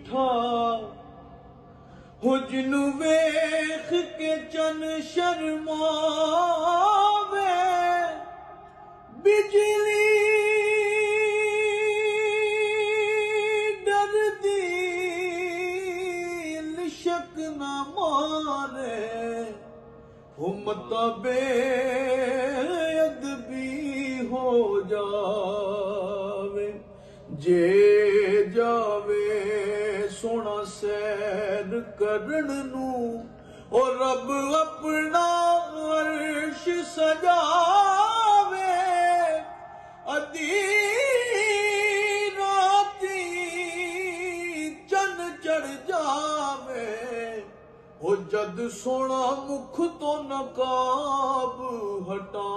मीठा हो जिन्नू वेख के चन शर्मावे बिजली डरदी लिशक न मारे हो मता बेअदबी हो जावे जे जावे सोना सैर करन नू ओ रब अपना अर्श सजावे अधी राती चन चढ़ जावे हो जद सोना मुख तो नकाब हटा